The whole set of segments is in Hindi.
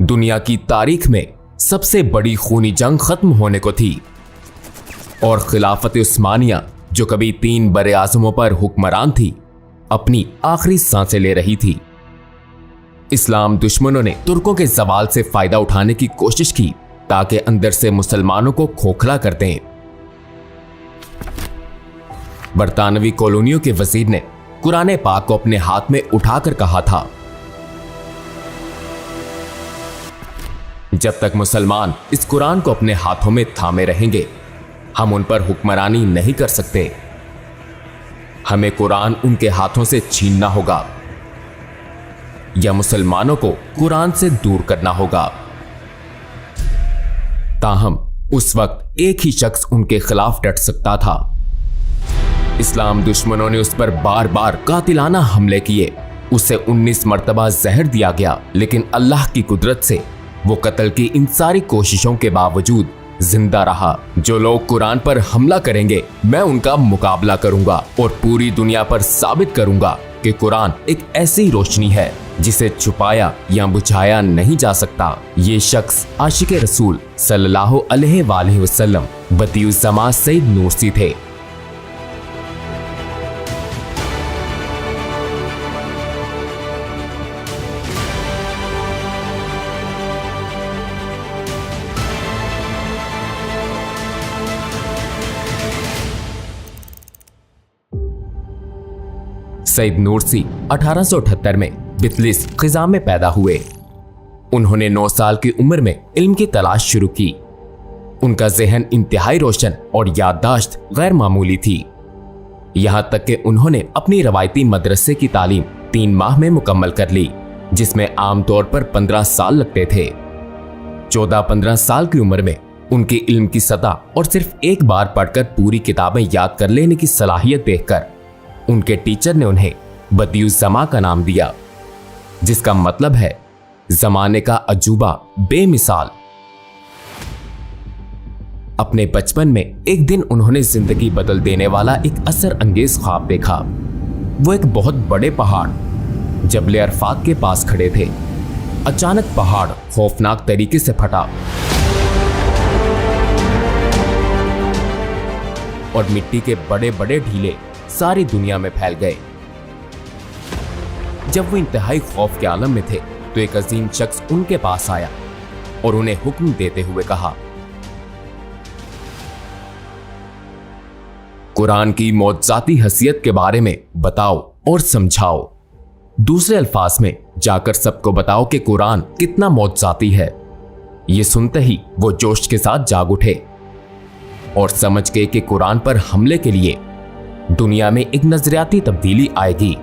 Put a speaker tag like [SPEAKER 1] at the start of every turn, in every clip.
[SPEAKER 1] दुनिया की तारीख में सबसे बड़ी खूनी जंग खत्म होने को थी और खिलाफत उस्मानिया, जो कभी 3 बड़े आज़मों पर हुक्मरान थी, अपनी आखिरी सांसें ले रही थी। इस्लाम दुश्मनों ने तुर्कों के ज़वाल से फायदा उठाने की कोशिश की ताकि अंदर से मुसलमानों को खोखला कर दें। बरतानवी कॉलोनियों के वजीर ने कुरान पाक को अपने हाथ में उठाकर कहा था, जब तक मुसलमान इस कुरान को अपने हाथों में थामे रहेंगे, हम उन पर हुक्मरानी नहीं कर सकते। हमें कुरान उनके हाथों से छीनना होगा या मुसलमानों को कुरान से दूर करना होगा। ताहम उस वक्त एक ही शख्स उनके खिलाफ डट सकता था। इस्लाम दुश्मनों ने उस पर बार बार कातिलाना हमले किए। उसे 19 मर्तबा जहर दिया गया, लेकिन अल्लाह की कुदरत से वो कत्ल की इन सारी कोशिशों के बावजूद जिंदा रहा। जो लोग कुरान पर हमला करेंगे, मैं उनका मुकाबला करूंगा और पूरी दुनिया पर साबित करूंगा कि कुरान एक ऐसी रोशनी है जिसे छुपाया या बुझाया नहीं जा सकता। ये शख्स आशिक रसूल सल्लल्लाहु अलैहि वसल्लम बदियुज़्ज़मा सईद नूरसी थे। सईद नूरसी 1878 में बितलिस खिज़ा में पैदा हुए। उन्होंने 9 साल की उम्र में इल्म की तलाश शुरू की। उनका ज़हन इंतहाई रोशन और याददाश्त गैर मामूली थी। यहां तक कि उन्होंने अपनी रवायती मदरसे की तालीम 3 माह में मुकम्मल कर ली, जिसमें आमतौर पर 15 साल लगते थे। 14-15 साल की उम्र में उनकी इल्म की सतह और सिर्फ एक बार पढ़कर पूरी किताबें याद कर लेने की सलाहियत देखकर उनके टीचर ने उन्हें बदियुज़्ज़मा का नाम दिया, जिसका मतलब है जमाने का अजूबा बेमिसाल। अपने बचपन में एक दिन उन्होंने जिंदगी बदल देने वाला एक असर अंगेज ख्वाब देखा। वो एक बहुत बड़े पहाड़ जबले अरफात के पास खड़े थे। अचानक पहाड़ खौफनाक तरीके से फटा और मिट्टी के बड़े बड़े ढीले सारी दुनिया में फैल गए। जब वो इंतहाई खौफ के आलम में थे तो एक अजीम शख्स उनके पास आया और उन्हें हुक्म देते हुए कहा, कुरान की मौजज़ाती हसीयत के बारे में बताओ और समझाओ। दूसरे अल्फाज में जाकर सबको बताओ कि कुरान कितना मौजज़ाती है। ये सुनते ही वो जोश के साथ जाग उठे और समझ गए कि कुरान पर हमले के लिए दुनिया में एक नजरियाती तब्दीली आएगी।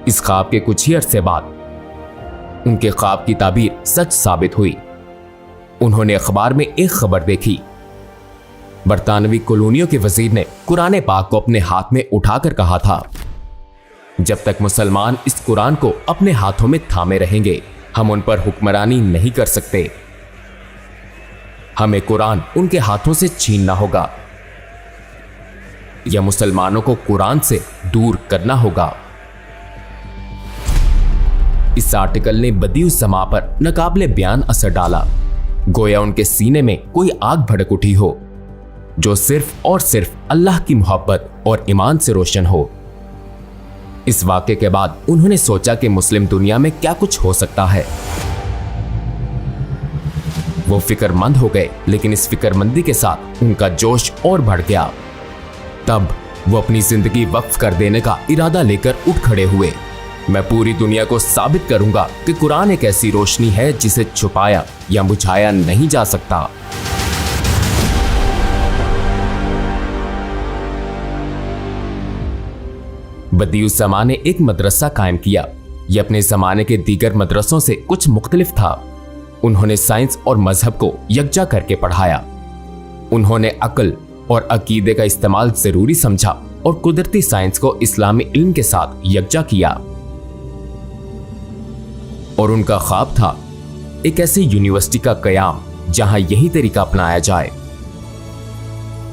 [SPEAKER 1] इस ख्वाब के कुछ ही अरसे बाद उनके ख्वाब की ताबीर सच साबित हुई। उन्होंने अखबार में एक खबर देखी। बरतानवी कॉलोनियों के वजीर ने कुरान पाक को अपने हाथ में उठाकर कहा था, जब तक मुसलमान इस कुरान को अपने हाथों में थामे रहेंगे, हम उन पर हुक्मरानी नहीं कर सकते। हमें कुरान उनके हाथों से छीनना होगा या मुसलमानों को कुरान से दूर करना होगा। इस आर्टिकल ने बदियुज़्ज़मा पर नाकाबिले बयान असर डाला, गोया उनके सीने में कोई आग भड़क उठी हो जो सिर्फ और सिर्फ अल्लाह की मोहब्बत और ईमान से रोशन हो। इस वाक़े के बाद उन्होंने सोचा कि मुस्लिम दुनिया में क्या कुछ हो सकता है। वो फिक्रमंद हो गए, लेकिन इस फिक्रमंदी के साथ उनका जोश और बढ़ गया। तब वो अपनी जिंदगी वक्फ कर देने का इरादा लेकर उठ खड़े हुए। मैं पूरी दुनिया को साबित करूंगा कि कुरान एक ऐसी रोशनी है जिसे छुपाया या बुझाया नहीं जा सकता। बदियुज़्ज़मा ने एक मदरसा कायम किया। यह अपने जमाने के दीगर मदरसों से कुछ मुख्तलिफ था। उन्होंने साइंस और मजहब को यकजा करके पढ़ाया। उन्होंने अक्ल और अकीदे का इस्तेमाल जरूरी समझा और कुदरती साइंस को इस्लामी इल्म के साथ यकजा किया। और उनका ख्वाब था एक ऐसी यूनिवर्सिटी का कयाम जहां यही तरीका अपनाया जाए।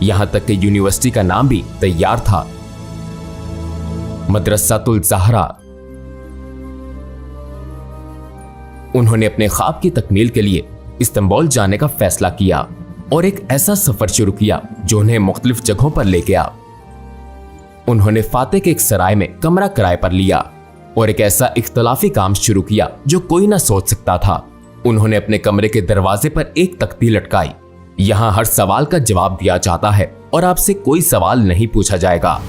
[SPEAKER 1] यहां तक कि यूनिवर्सिटी का नाम भी तैयार था, मदरसातुल ज़हरा। उन्होंने अपने ख्वाब की तकमील के लिए इस्तांबुल जाने का फैसला किया और एक ऐसा सफर शुरू किया जो उन्हें मुख्तलिफ जगहों पर ले गया। उन्होंने फाते के एक सराय में कमरा किराए पर लिया और एक ऐसा इख्तलाफी काम शुरू किया जो कोई ना सोच सकता था। उन्होंने अपने कमरे के दरवाजे पर एक तख्ती लटकाई, यहाँ हर सवाल का जवाब दिया जाता है और आपसे कोई सवाल नहीं पूछा जाएगा।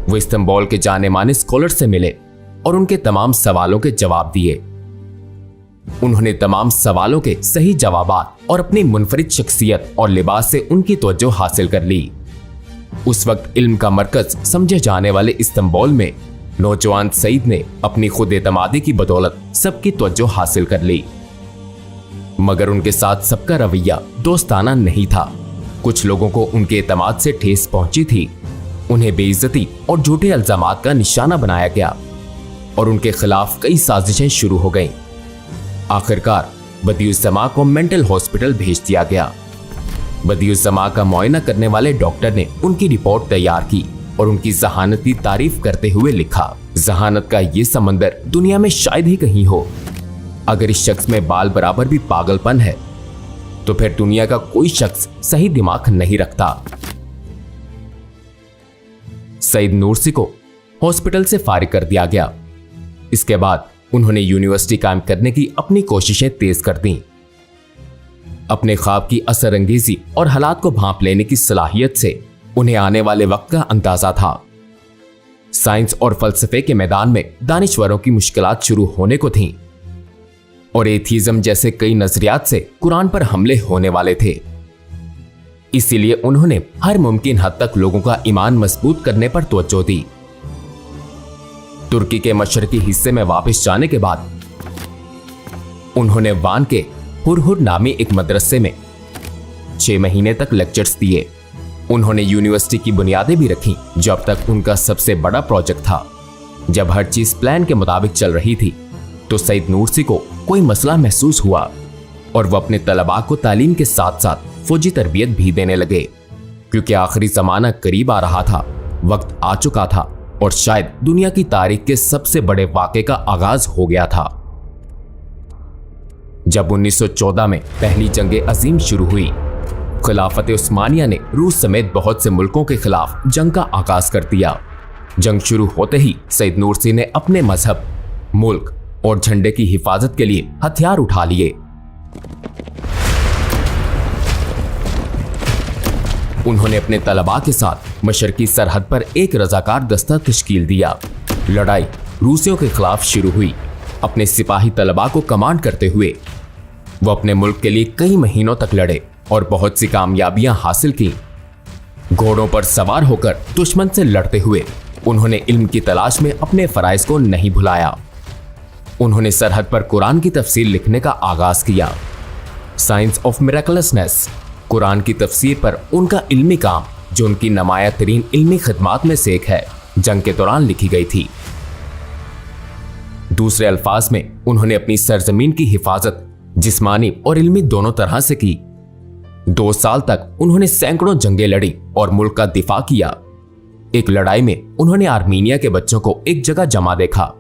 [SPEAKER 1] वो इस्तांबुल के जाने माने स्कॉलर से मिले और उनके तमाम सवालों के जवाब दिए। उन्होंने तमाम सवालों के सही जवाबात और अपनी मुनफरिद शख्सियत और लिबास से उनकी तवज्जो हासिल कर ली। उस वक्त इल्म का मरकज समझे जाने वाले इस्तांबुल में नौजवान सईद ने अपनी खुद एतमादी की बदौलत सबकी तवज्जो हासिल कर ली। मगर उनके साथ सबका रवैया दोस्ताना नहीं था। कुछ लोगों को उनके एतमाद से ठेस पहुंची थी। उन्हें बेइज्जती और झूठे इल्जामात का निशाना बनाया गया और उनके खिलाफ कई साजिशें शुरू हो गईं। आखिरकार बदियुस्समा को मेंटल हॉस्पिटल भेज दिया गया। बदियुस्समा का मुआयना करने वाले डॉक्टर ने उनकी रिपोर्ट तैयार की और उनकी जहानत की तारीफ करते हुए लिखा, जहानत का ये समंदर दुनिया में शायद ही कहीं हो। अगर इस शख्स में बाल बराबर भी पागलपन है तो फिर दुनिया का कोई शख्स सही दिमाग नहीं रखता। सईद नूरसी को हॉस्पिटल से फारिग कर दिया गया। इसके बाद उन्होंने यूनिवर्सिटी कायम करने की अपनी कोशिशें तेज कर दी। अपने ख्वाब की असरअंगेजी और हालात को भांप लेने की सलाहियत से उन्हें आने वाले वक्त का अंदाजा था। साइंस और फलसफे के मैदान में दानिश्वरों की मुश्किलात शुरू होने को थीं और एथीज्म जैसे कई नजरियात से कुरान पर हमले होने वाले थे। इसीलिए उन्होंने हर मुमकिन हद तक लोगों का ईमान मजबूत करने पर तवज्जो दी। तुर्की के मशरकी हिस्से में वापस जाने के बाद उन्होंने वान के हुरहुर नामी एक मदरसे में 6 महीने तक लेक्चर्स दिए। उन्होंने यूनिवर्सिटी की बुनियादें भी रखी जब तक उनका सबसे बड़ा प्रोजेक्ट था। जब हर चीज प्लान के मुताबिक चल रही थी तो सईद नूरसी को कोई मसला महसूस हुआ और वह अपने तलबा को तालीम के साथ साथ फौजी तरबियत भी देने लगे, क्योंकि आखिरी जमाना करीब आ रहा था, वक्त आ चुका था और शायद दुनिया की तारीख के सबसे बड़े वाक़े का आगाज हो गया था। जब 1914 में पहली जंग अजीम शुरू हुई, खिलाफत उस्मानिया ने रूस समेत बहुत से मुल्कों के खिलाफ जंग का आगाज कर दिया। जंग शुरू होते ही सईद नूरसी ने अपने मजहब, मुल्क और झंडे की हिफाजत के लिए हथियार उठा लिए। उन्होंने अपने तलबा के साथ मशरकी सरहद पर एक रजाकार दस्ता तश्कील दिया। लड़ाई रूसियों के खिलाफ शुरू हुई। अपने सिपाही तलबा को कमांड करते हुए वो अपने मुल्क के लिए कई महीनों तक लड़े और बहुत सी कामयाबियां हासिल की। घोड़ों पर सवार होकर दुश्मन से लड़ते हुए उन्होंने इल्म की तलाश में अपने फराइज को नहीं भुलाया। उन्होंने सरहद पर कुरान की तफसीर लिखने का आगाज किया। साइंस ऑफ मिरेकलसनेस, कुरान की तफसीर पर उनका इल्मी काम, जो उनकी नमाया तरीन इल्मी खिदमात में से एक है, जंग के दौरान लिखी गई थी। दूसरे अल्फाज में उन्होंने अपनी सरजमीन की हिफाजत जिस्मानी और इल्मी दोनों तरह से की। 2 साल तक उन्होंने सैकड़ों जंगें लड़ी और मुल्क का दिफा किया। एक लड़ाई में उन्होंने आर्मीनिया के बच्चों को एक जगह जमा देखा।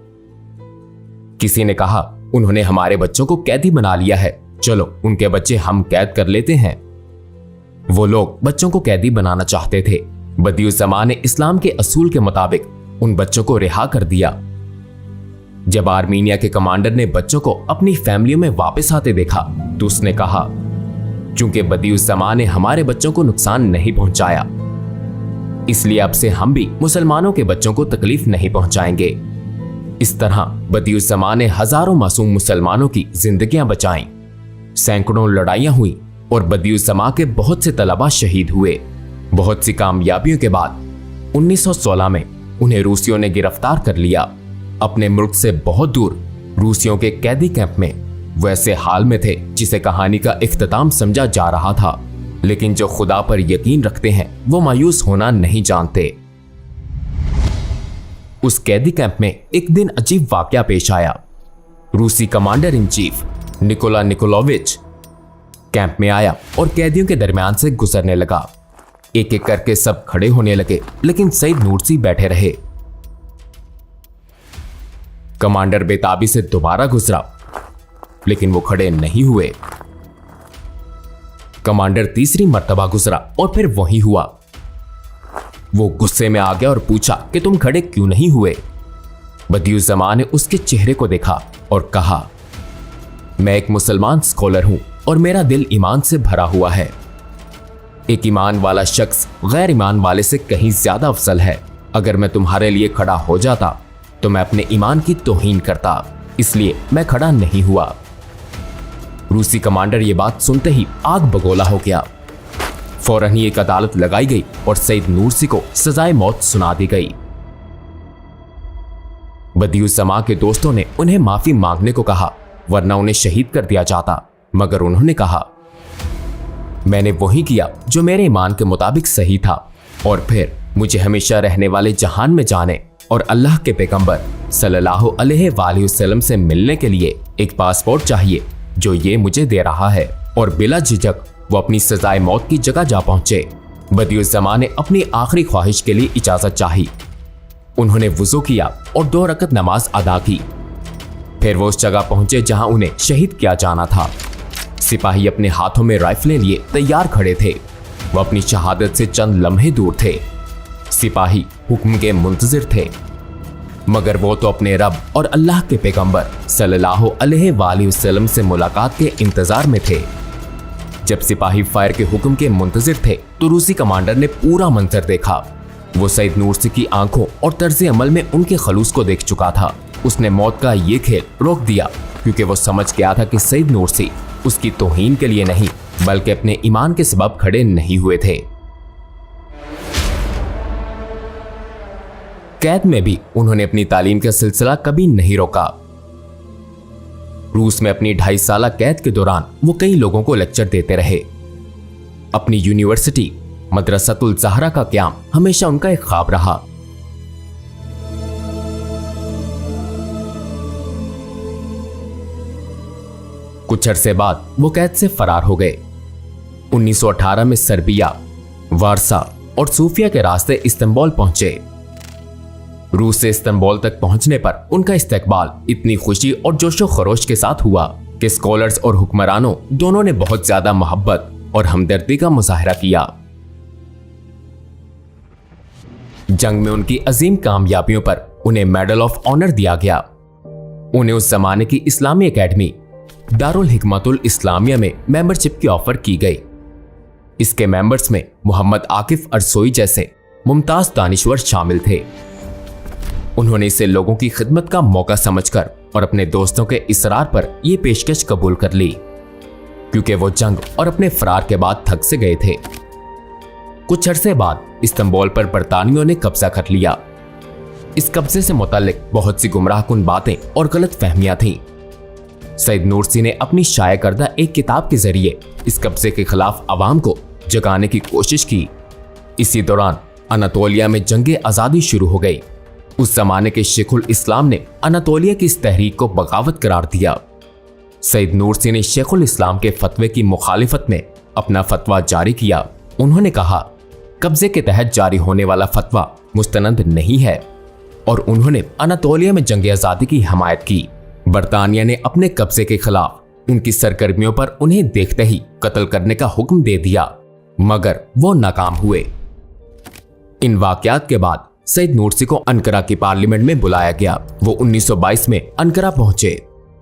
[SPEAKER 1] किसी ने कहा, उन्होंने हमारे बच्चों को कैदी बना लिया है, चलो उनके बच्चे हम कैद कर लेते हैं। वो लोग बच्चों को कैदी बनाना चाहते थे। बदियुस्समा ने इस्लाम के असूल के मुताबिक उन बच्चों को रिहा कर दिया। जब आर्मीनिया के कमांडर ने बच्चों को अपनी फैमिलियों में वापस आते देखा तो उसने कहा, चूंकि बदियुस्समा ने हमारे बच्चों को नुकसान नहीं पहुंचाया, इसलिए अब से हम भी मुसलमानों के बच्चों को तकलीफ नहीं पहुंचाएंगे। इस तरह बदियुस्समा ने हजारों मासूम मुसलमानों की जिंदगियां बचाईं। सैकड़ों लड़ाइयां हुई और बदियुस्समा के बहुत से तलबा शहीद हुए। बहुत सी कामयाबियों के बाद 1916 में उन्हें रूसियों ने गिरफ्तार कर लिया। अपने मुल्क से बहुत दूर रूसियों के कैदी कैंप में वो ऐसे हाल में थे जिसे कहानी का इख्तिताम समझा जा रहा था, लेकिन जो खुदा पर यकीन रखते हैं वो मायूस होना नहीं जानते। उस कैदी कैंप में एक दिन अजीब वाकया पेश आया। रूसी commander in chief Nikolai Nikolaevich camp में आया और कैदियों के दरमियान से गुजरने लगा। एक एक करके सब खड़े होने लगे, लेकिन सईद नूरसी बैठे रहे। कमांडर बेताबी से दोबारा गुजरा लेकिन वो खड़े नहीं हुए। कमांडर तीसरी मर्तबा गुजरा और फिर वही हुआ। वो गुस्से में आ गया और पूछा कि तुम खड़े क्यों नहीं हुए। बदियुज्जमान ने उसके चेहरे को देखा और कहा, मैं एक मुसलमान स्कॉलर हूं और मेरा दिल ईमान से भरा हुआ है। एक ईमान वाला शख्स गैर ईमान वाले से कहीं ज्यादा अफजल है। अगर मैं तुम्हारे लिए खड़ा हो जाता तो मैं अपने ईमान की तौहीन करता, इसलिए मैं खड़ा नहीं हुआ। रूसी कमांडर ये बात सुनते ही आग बगोला हो गया। फौरन ही एक अदालत लगाई गई और सईद नूरसी को सजाए मौत सुना दी गई। बदियुज्जमा के दोस्तों ने उन्हें माफी मांगने को कहा, वरना उन्हें शहीद कर दिया जाता, मगर उन्होंने कहा, मैंने वही किया जो मेरे ईमान के मुताबिक सही था, और फिर मुझे हमेशा रहने वाले जहान में जाने और अल्लाह के पैगंबर सल्लल्लाहु अलैहि वसल्लम से मिलने के लिए एक पासपोर्ट चाहिए जो ये मुझे दे रहा है। और बिला झिझक वो अपनी सजाए मौत की जगह जा पहुंचे। बदियुज्जमा ने अपनी आखिरी ख्वाहिश के लिए इजाजत चाही। उन्होंने वुजू किया और 2 रकत नमाज अदा की। फिर वो उस जगह पहुंचे जहां उन्हें शहीद किया जाना था। सिपाही अपने हाथों में राइफलें लिए तैयार खड़े थे। वो अपनी शहादत से चंद लम्हे दूर थे। सिपाही हुक्म के मुंतजिर थे, मगर वो तो अपने रब और अल्लाह के पैगंबर सल्लल्लाहु अलैहि वसल्लम से मुलाकात के इंतजार में थे। जब सिपाही फायर के हुक्म के मुंतजिर थे तो रूसी कमांडर ने पूरा मंजर देखा। वो सईद नूरसी की आंखों और तर्ज अमल में उनके खलूस को देख चुका था। उसने मौत का ये खेल रोक दिया क्योंकि वो समझ गया था कि सईद नूरसी उसकी तौहीन के लिए नहीं बल्कि अपने ईमान के सबब खड़े नहीं हुए थे। कैद में भी उन्होंने अपनी तालीम का सिलसिला कभी नहीं रोका। रूस में अपनी 2.5 साल कैद के दौरान वो कई लोगों को लेक्चर देते रहे। अपनी यूनिवर्सिटी मदरसतुल ज़हरा का क़याम हमेशा उनका एक ख्वाब रहा। कुछ अरसे बाद वो कैद से फरार हो गए। 1918 में सर्बिया, वारसा और सूफिया के रास्ते इस्तांबुल पहुंचे। रूस से इस्तांबुल तक पहुंचने पर उनका इस्तकबाल इतनी खुशी और जोशो खरोश के साथ हुआ कि स्कॉलर्स और हुक्मरानों दोनों ने बहुत ज्यादा मोहब्बत और हमदर्दी का मुजाहरा किया। जंग में उनकी अजीम कामयाबियों पर उन्हें मेडल ऑफ ऑनर दिया गया। उन्हें उस जमाने की इस्लामी एकेडमी दारुल हिकमतुल इस्लामिया में मेंबरशिप की ऑफर की गई। इसके मेंबर्स में मोहम्मद आकिफ अरसोई जैसे मुमताज दानिश्वर शामिल थे। उन्होंने इसे लोगों की खिदमत का मौका समझकर और अपने दोस्तों के इसरार पर यह पेशकश कबूल कर ली, क्योंकि वो जंग और अपने फरार के बाद थक से गए थे। कुछ अरसे बाद इस्तांबुल पर बरतानियों ने कब्जा कर लिया। इस कब्जे से मुताल्लिक बहुत सी गुमराहकुन बातें और गलत फहमियां थीं। सईद नूरसी ने अपनी शाया करदा एक किताब के जरिए इस कब्जे के खिलाफ अवाम को जगाने की कोशिश की। इसी दौरान अनातोलिया में जंगे आज़ादी शुरू हो गई। उस जमाने के शेखुल इस्लाम ने अनातोलिया की इस तहरीक को बगावत करार दिया। सईद नूरसी ने शेखुल इस्लाम के फतवे की मुखालिफत में अपना फतवा जारी किया। उन्होंने कहा, कब्जे के तहत जारी होने वाला फतवा मुस्तनद नहीं है, और उन्होंने अनातोलिया में जंग आज़ादी की हमायत की। बरतानिया ने अपने कब्जे के खिलाफ उनकी सरगर्मियों पर उन्हें देखते ही कत्ल करने का हुक्म दे दिया, मगर वो नाकाम हुए। इन वाकयात के बाद सईद नूरसी को अंकारा की पार्लियामेंट में बुलाया गया। वो 1922 में अंकारा पहुंचे।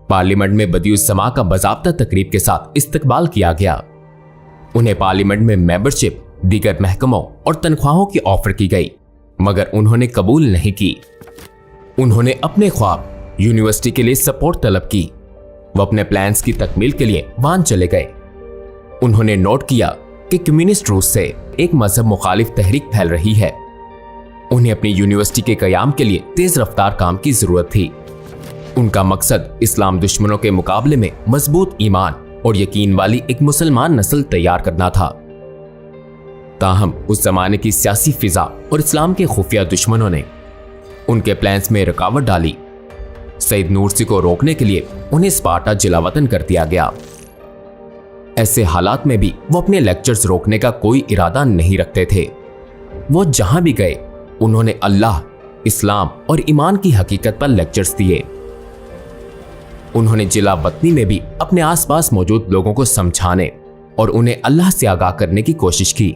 [SPEAKER 1] पार्लियामेंट में बदियुज्जमा का बाज़ाब्ता तकरीब के साथ इस्तकबाल किया गया। उन्हें पार्लियामेंट में मेंबरशिप, दीगर महकमों और तनख्वाहों की ऑफर की गई, मगर उन्होंने कबूल नहीं की। उन्होंने अपने ख्वाब यूनिवर्सिटी के लिए सपोर्ट तलब की। वो अपने प्लान्स की तकमील के लिए वान चले गए। उन्होंने नोट किया कि कम्युनिस्ट रूस से एक मजहब मुखालिफ तहरीक फैल रही है। उन्हें अपनी यूनिवर्सिटी के कयाम के लिए तेज रफ्तार काम की जरूरत थी। उनका मकसद इस्लाम दुश्मनों के मुकाबले में मजबूत ईमान और यकीन वाली एक मुसलमान नस्ल तैयार करना था। ताहम उस जमाने की सियासी फिजा और इस्लाम के खुफिया दुश्मनों ने उनके प्लान्स में रुकावट डाली। सईद नूरसी को रोकने के लिए उन्हें स्पार्टा जिलावतन कर दिया गया। ऐसे हालात में भी वो अपने लेक्चर्स रोकने का कोई इरादा नहीं रखते थे। वो जहां भी गए उन्होंने अल्लाह, इस्लाम और ईमान की हकीकत पर लेक्चर्स दिए। उन्होंने जिला वतनी में भी अपने आसपास मौजूद लोगों को समझाने और उन्हें अल्लाह से आगाह करने की कोशिश की।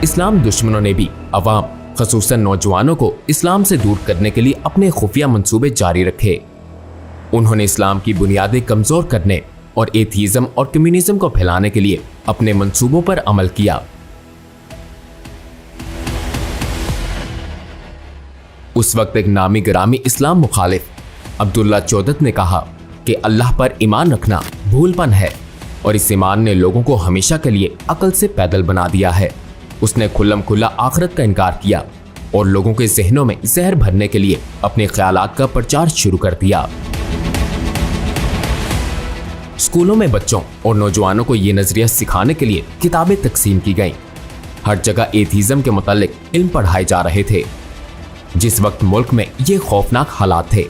[SPEAKER 1] इस्लाम दुश्मनों ने भी अवाम, खसूसन नौजवानों को इस्लाम से दूर करने के लिए अपने खुफिया मंसूबे जारी रखे। उन्होंने इस्लाम की बुनियादें कमजोर करने और एथीज्म और कम्युनिज्म को फैलाने के लिए अपने मंसूबों पर अमल किया। उस वक्त एक नामी गिरामी इस्लाम मुखालिफ अब्दुल्ला चौदत ने कहा कि अल्लाह पर ईमान रखना भूलपन है और इस ईमान ने लोगों को हमेशा के लिए अकल से पैदल बना दिया है। उसने खुल्लम खुल्ला आखिरत का इनकार किया और लोगों के जहनों में जहर भरने के लिए अपने ख्यालात का प्रचार शुरू कर दिया। स्कूलों में बच्चों और नौजवानों को ये नजरिया सिखाने के लिए किताबें तकसीम की गईं। हर जगह एथीज्म के मुतालिक इल्म पढ़ाए जा रहे थे। जिस वक्त मुल्क में ये खौफनाक हालात थे,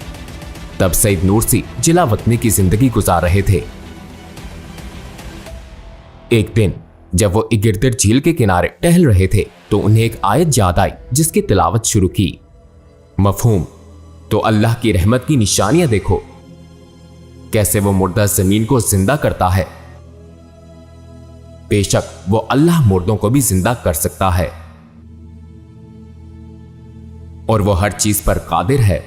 [SPEAKER 1] तब सईद नूरसी जिला वतनी की जिंदगी गुजार रहे थे। एक दिन जब वो इगिरदिर झील के किनारे टहल रहे थे तो उन्हें एक आयत याद आई जिसकी तिलावत शुरू की। मफहूम, तो अल्लाह की रहमत की निशानियां देखो, कैसे वो मुर्दा जमीन को जिंदा करता है। बेशक वो अल्लाह मुर्दों को भी जिंदा कर सकता है और वो हर चीज पर कादिर है।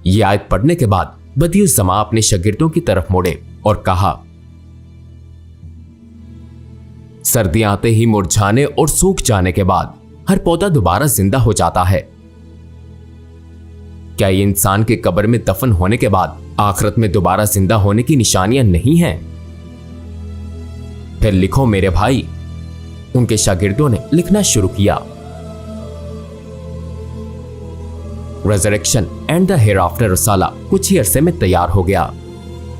[SPEAKER 1] ये आयत पढ़ने के बाद बदियुज़्ज़मा अपने शागिर्दों की तरफ मुड़े और कहा, सर्दियां आते ही मुरझाने और सूख जाने के बाद हर पौधा दोबारा जिंदा हो जाता है। क्या ये इंसान के कब्र में दफन होने के बाद आखिरत में दोबारा जिंदा होने की निशानियां नहीं हैं? फिर लिखो मेरे भाई। उनके शागिर्दों ने लिखना शुरू किया। रेजरेक्शन एंड द हेयरआफ्टर रसाला कुछ ही अरसे में तैयार हो गया।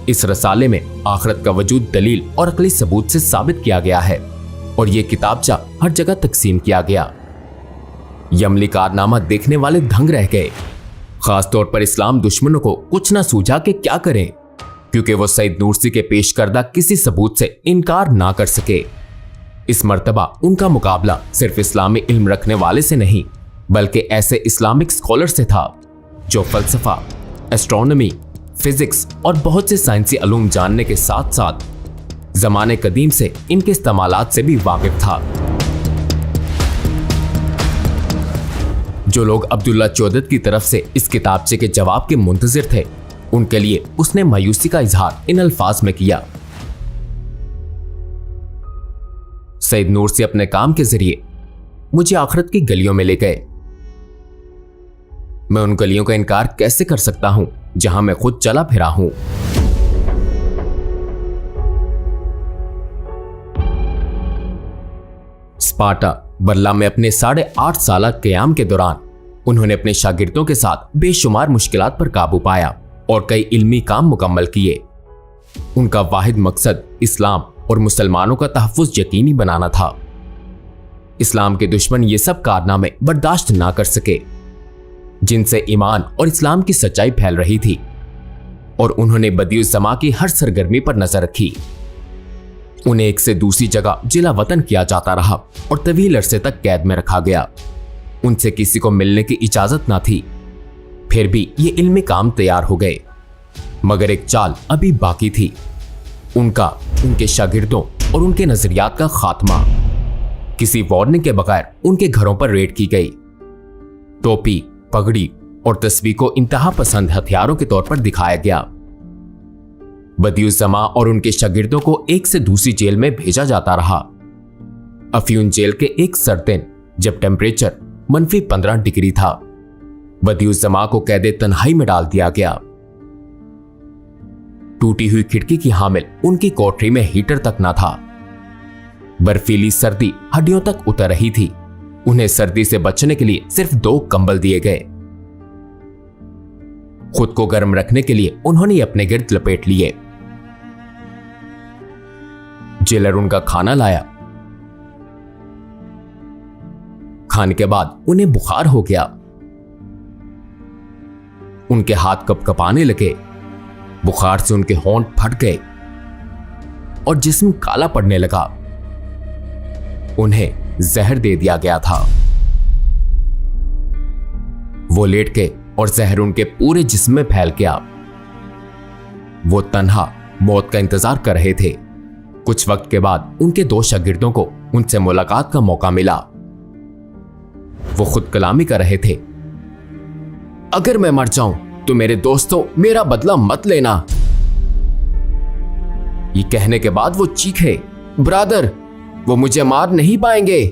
[SPEAKER 1] इस रसाले में आखिरत का वजूद दलील और अकली सबूत से साबित किया गया है और यह किताबचा हर जगह तकसीम किया गया। यमली कारनामा देखने वाले दंग रह गए। खासतौर पर इस्लाम दुश्मनों को कुछ ना सूझा कि क्या करें, क्योंकि वो सईद नूरसी के पेश करदा किसी सबूत से इनकार ना कर सके। इस मर्तबा उनका मुकाबला सिर्फ इस्लामी इल्म रखने वाले से नहीं, बल्कि ऐसे इस्लामिक स्कॉलर से था जो फलसफा, एस्ट्रोनॉमी, फिजिक्स और बहुत से साइंसी अलूम जानने के साथ साथ जमाने कदीम से इनके इस्तेमालात से भी वाकिफ था। जो लोग अब्दुल्ला चौदत की तरफ से इस किताबचे के जवाब के मुंतजिर थे, उनके लिए उसने मायूसी का इजहार इन अल्फाज में किया। सईद नूरसी अपने काम के जरिए मुझे आखिरत की गलियों में ले गए। मैं उन गलियों का इनकार कैसे कर सकता हूं जहां मैं खुद चला फिरा हूं। स्पार्टा बरला में अपने 8.5 साल क़याम के दौरान उन्होंने अपने शागिर्दों के साथ बेशुमार मुश्किलात पर काबू पाया और कई इल्मी काम मुकम्मल किए। उनका वाहिद मकसद इस्लाम और मुसलमानों का तहफ़्फ़ुज़ यकीनी बनाना था। इस्लाम के दुश्मन ये सब कारनामे बर्दाश्त ना कर सके जिनसे ईमान और इस्लाम की सच्चाई फैल रही थी, और उन्होंने बदियुज़्ज़मा की हर सरगर्मी पर नजर रखी। उन्हें एक से दूसरी जगह जिला वतन किया जाता रहा और तवील अरसे तक कैद में रखा गया। उनसे किसी को मिलने की इजाजत ना थी। फिर भी ये इल्मी काम तैयार हो गए, मगर एक चाल अभी बाकी थी, उनका, उनके शागिर्दों और उनके नजरियात का खात्मा। किसी वार्निंग के बगैर उनके घरों पर रेड की गई। टोपी, पगड़ी और तस्वीर को इंतहा पसंद हथियारों के तौर पर दिखाया गया। बदियुज़्ज़मा और उनके शागिर्दों को एक से दूसरी जेल में भेजा जाता रहा। अफ्यून जेल के एक सर्द दिन जब टेम्परेचर -15 डिग्री था, बदियुज़्ज़मा को कैदे तन्हाई में डाल दिया गया। टूटी हुई खिड़की की हामिल उनकी कोठरी में हीटर तक न था। बर्फीली सर्दी हड्डियों तक उतर रही थी। उन्हें सर्दी से बचने के लिए सिर्फ 2 कंबल दिए गए। खुद को गर्म रखने के लिए उन्होंने अपने गिर्द लपेट लिए। जेलर उनका खाना लाया। खाने के बाद उन्हें बुखार हो गया। उनके हाथ कपकपाने लगे। बुखार से उनके होंठ फट गए और जिस्म काला पड़ने लगा। उन्हें जहर दे दिया गया था। वो लेट गए और जहर उनके पूरे जिस्म में फैल गया। वो तन्हा मौत का इंतजार कर रहे थे। कुछ वक्त के बाद उनके 2 शागिर्दों को उनसे मुलाकात का मौका मिला। वो खुद कलामी कर रहे थे। अगर मैं मर जाऊं तो मेरे दोस्तों मेरा बदला मत लेना। ये कहने के बाद वो चीखे, ब्रदर, वो मुझे मार नहीं पाएंगे।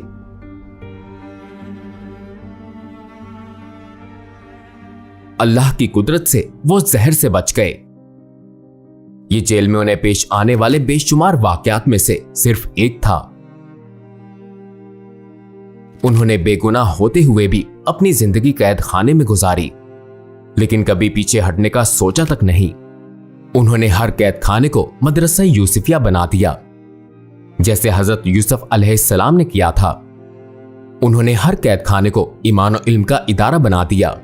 [SPEAKER 1] अल्लाह की कुदरत से वो जहर से बच गए। ये जेल में उन्हें पेश आने वाले बेशुमार वाकयात में से सिर्फ एक था। उन्होंने बेगुनाह होते हुए भी अपनी जिंदगी कैद खाने में गुजारी, लेकिन कभी पीछे हटने का सोचा तक नहीं। उन्होंने हर कैद खाने को मदरसा यूसुफिया बना दिया, जैसे हजरत यूसुफ अलैहिस्सलाम ने किया था। उन्होंने हर कैद खाने को ईमान और इल्म का इदारा बना दिया।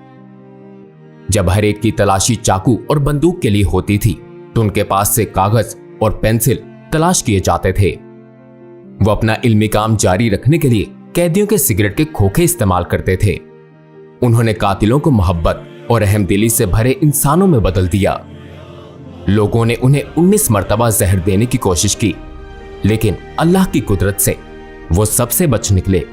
[SPEAKER 1] जब हर एक की तलाशी चाकू और बंदूक के लिए होती थी तो उनके पास से कागज और पेंसिल तलाश किए जाते थे। वो अपना इल्मी काम जारी रखने के लिए कैदियों के सिगरेट के खोखे इस्तेमाल करते थे। उन्होंने कातिलों को मोहब्बत और रहमदिली से भरे इंसानों में बदल दिया। लोगों ने उन्हें 19 मर्तबा जहर देने की कोशिश की, लेकिन अल्लाह की कुदरत से वो सबसे बच निकले।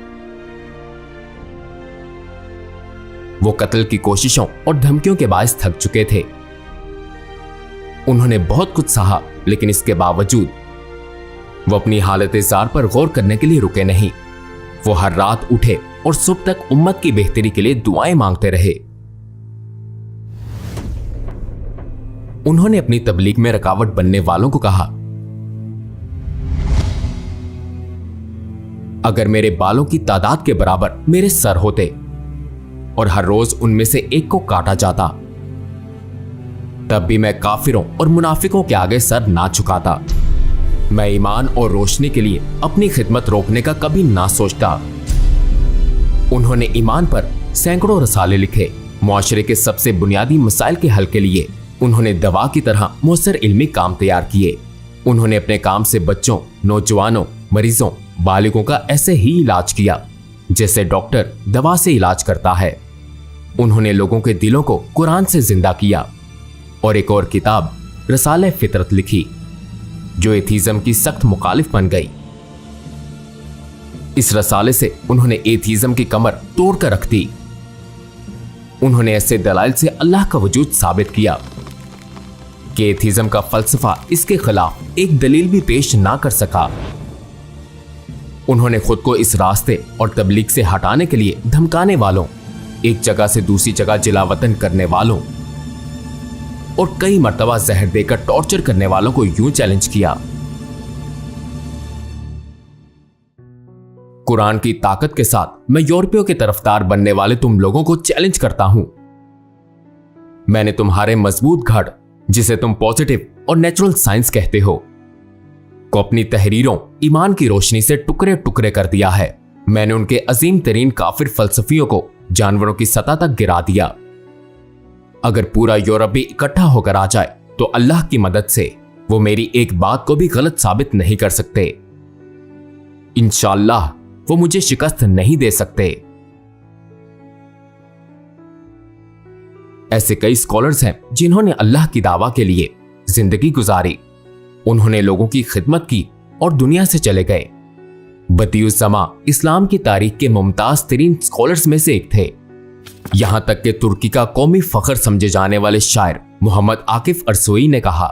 [SPEAKER 1] वो कत्ल की कोशिशों और धमकियों के बायस थक चुके थे। उन्होंने बहुत कुछ सहा, लेकिन इसके बावजूद वो अपनी हालत जार पर गौर करने के लिए रुके नहीं। वो हर रात उठे और सुबह तक उम्मत की बेहतरी के लिए दुआएं मांगते रहे। उन्होंने अपनी तबलीग में रुकावट बनने वालों को कहा, अगर मेरे बालों की तादाद के बराबर मेरे सर होते और हर रोज उनमें से एक को काटा जाता, तब भी मैं काफिरों और मुनाफिकों के आगे सर ना झुकाता। मैं ईमान और रोशनी के लिए अपनी खिदमत रोकने का कभी ना सोचता। उन्होंने ईमान पर सैकड़ों रसाले लिखे। मुआशरे के सबसे बुनियादी मसाइल के हल के लिए उन्होंने दवा की तरह मुअस्सर इल्मी काम तैयार किए। उन्होंने अपने काम से बच्चों, नौजवानों, मरीजों, बालिगों का ऐसे ही इलाज किया जैसे डॉक्टर दवा से इलाज करता है। उन्होंने लोगों के दिलों को कुरान से जिंदा किया और एक और किताब रसाले फितरत लिखी, जो एथीज्म की सख्त मुखालिफ बन गई। इस रसाले से उन्होंने एथीज्म की कमर तोड़कर रख दी। उन्होंने ऐसे दलाइल से अल्लाह का वजूद साबित किया कि एथीज्म का फलसफा इसके खिलाफ एक दलील भी पेश ना कर सका। उन्होंने खुद को इस रास्ते और तबलीग से हटाने के लिए धमकाने वालों, एक जगह से दूसरी जगह जिलावतन करने वालों और कई मर्तबा जहर देकर टॉर्चर करने वालों को यूं चैलेंज किया, कुरान की ताकत के साथ मैं यूरोपियों के तरफदार बनने वाले तुम लोगों को चैलेंज करता हूं। मैंने तुम्हारे मजबूत घड़, जिसे तुम पॉजिटिव और नेचुरल साइंस कहते हो, को अपनी तहरीरों ईमान की रोशनी से टुकड़े टुकड़े कर दिया है। मैंने उनके अजीम तरीन काफिर फलसफियों को जानवरों की सतह तक गिरा दिया। अगर पूरा यूरोप भी इकट्ठा होकर आ जाए तो अल्लाह की मदद से वो मेरी एक बात को भी गलत साबित नहीं कर सकते। इंशाअल्लाह वो मुझे शिकस्त नहीं दे सकते। ऐसे कई स्कॉलर्स हैं जिन्होंने अल्लाह की दावा के लिए जिंदगी गुजारी। उन्होंने लोगों की खिदमत की और दुनिया से चले गए। बदियुस्समा इस्लाम की तारीख के मुमताज तरीन स्कॉलर्स में से एक थे। यहां तक कि तुर्की का कौमी फख्र समझे जाने वाले शायर मोहम्मद आकिफ अरसोई ने कहा,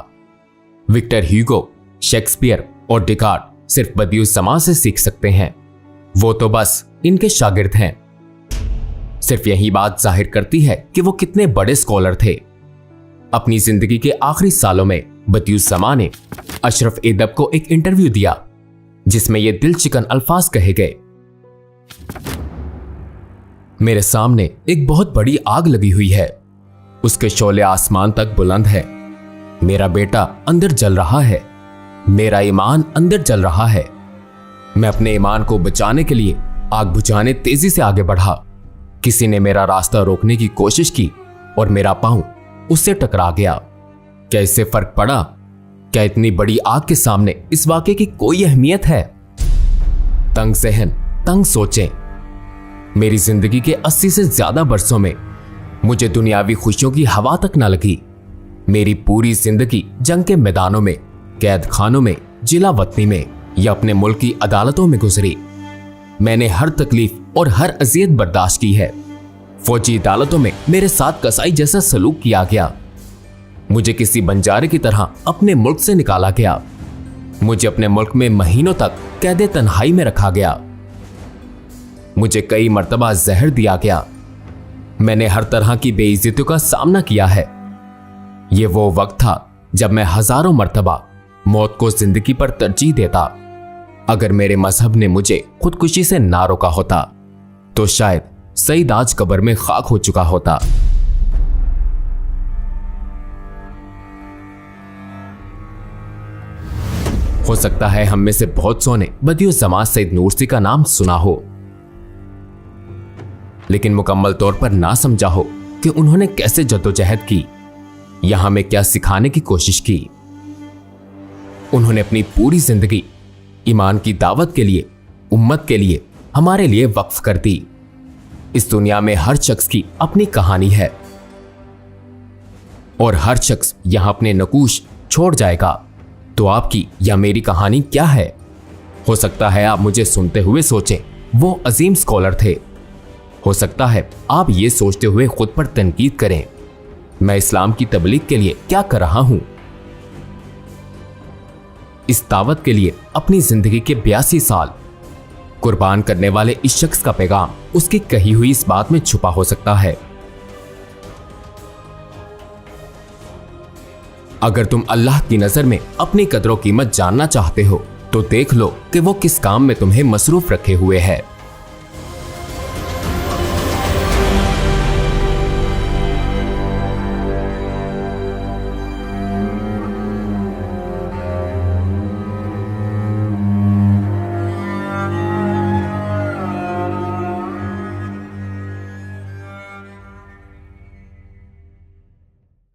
[SPEAKER 1] विक्टर ह्यूगो, शेक्सपियर और डिकार्ड सिर्फ बदियुस्समा से सीख सकते हैं। वो तो बस इनके शागिर्द हैं। सिर्फ यही बात जाहिर करती है कि वो कितने बड़े स्कॉलर थे। अपनी जिंदगी के आखिरी सालों में बदियुस्समा ने अशरफ एदब को एक इंटरव्यू दिया जिसमें ये दिलचिकन अल्फाज कहे गए, मेरे सामने एक बहुत बड़ी आग लगी हुई है, उसके शोले आसमान तक बुलंद है। मेरा बेटा अंदर जल रहा है, मेरा ईमान अंदर जल रहा है। मैं अपने ईमान को बचाने के लिए आग बुझाने तेजी से आगे बढ़ा। किसी ने मेरा रास्ता रोकने की कोशिश की और मेरा पांव उससे टकरा गया। क्या इससे फर्क पड़ा? क्या इतनी बड़ी आग के सामने इस वाकये की कोई अहमियत है? तंग सहन, तंग सोचें। मेरी जिंदगी के 80 से ज्यादा बरसों में मुझे दुनियावी खुशियों की हवा तक न लगी। मेरी पूरी जिंदगी जंग के मैदानों में, कैद खानों में, जिला वतनी में या अपने मुल्क की अदालतों में गुजरी। मैंने हर तकलीफ और हर अजियत बर्दाश्त की है। फौजी अदालतों में मेरे साथ कसाई जैसा सलूक किया गया। मुझे किसी बंजारे की तरह अपने मुल्क से निकाला गया। मुझे अपने मुल्क में महीनों तक कैदे तन्हाई में रखा गया। मुझे कई मर्तबा जहर दिया गया। मैंने हर तरह की बेइज्जतियों का सामना किया है। यह वो वक्त था जब मैं हजारों मर्तबा मौत को जिंदगी पर तरजीह देता। अगर मेरे मजहब ने मुझे खुदकुशी से ना रोका होता तो शायद सईद आज कब्र में खाक हो चुका होता। हो सकता है हम में से बहुत सौ ने बदियुज़्ज़मान सईद नूरसी का नाम सुना हो, लेकिन मुकम्मल तौर पर ना समझा हो कि उन्होंने कैसे जद्दोजहद की या हमें क्या सिखाने की कोशिश की। उन्होंने अपनी पूरी जिंदगी ईमान की दावत के लिए, उम्मत के लिए, हमारे लिए वक्फ कर दी। इस दुनिया में हर शख्स की अपनी कहानी है और हर शख्स यहां अपने नकूश छोड़ जाएगा। तो आपकी या मेरी कहानी क्या है? हो सकता है आप मुझे सुनते हुए सोचें वो अजीम स्कॉलर थे। हो सकता है आप ये सोचते हुए खुद पर तनकीद करें, मैं इस्लाम की तबलीग के लिए क्या कर रहा हूं। इस दावत के लिए अपनी जिंदगी के 82 साल कुर्बान करने वाले इस शख्स का पैगाम उसकी कही हुई इस बात में छुपा हो सकता है। अगर तुम अल्लाह की नजर में अपनी कदरों कीमत जानना चाहते हो तो देख लो कि वो किस काम में तुम्हें मसरूफ रखे हुए है।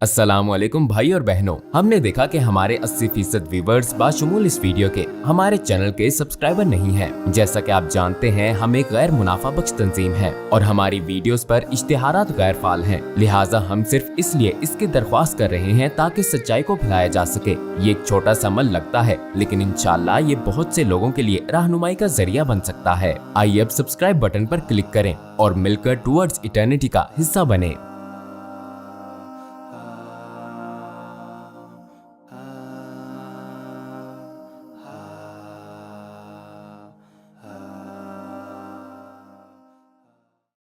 [SPEAKER 1] अस्सलामुअलैकुम भाई और बहनों, हमने देखा कि हमारे 80% व्यूवर्स बाशुमूल इस वीडियो के हमारे चैनल के सब्सक्राइबर नहीं हैं। जैसा कि आप जानते हैं हम एक गैर मुनाफा बख्श तंजीम है और हमारी वीडियोस पर इश्तिहारात गैर फाल हैं। लिहाजा हम सिर्फ इसलिए इसकी दरख्वास्त कर रहे हैं ताकि सच्चाई को फैलाया जा सके। ये एक छोटा सा अमल लगता है, लेकिन इंशाल्लाह ये बहुत से लोगों के लिए रहनुमाई का जरिया बन सकता है। आइए अब सब्सक्राइब बटन पर क्लिक करें और मिलकर टुवर्ड्स इटर्निटी का हिस्सा बने।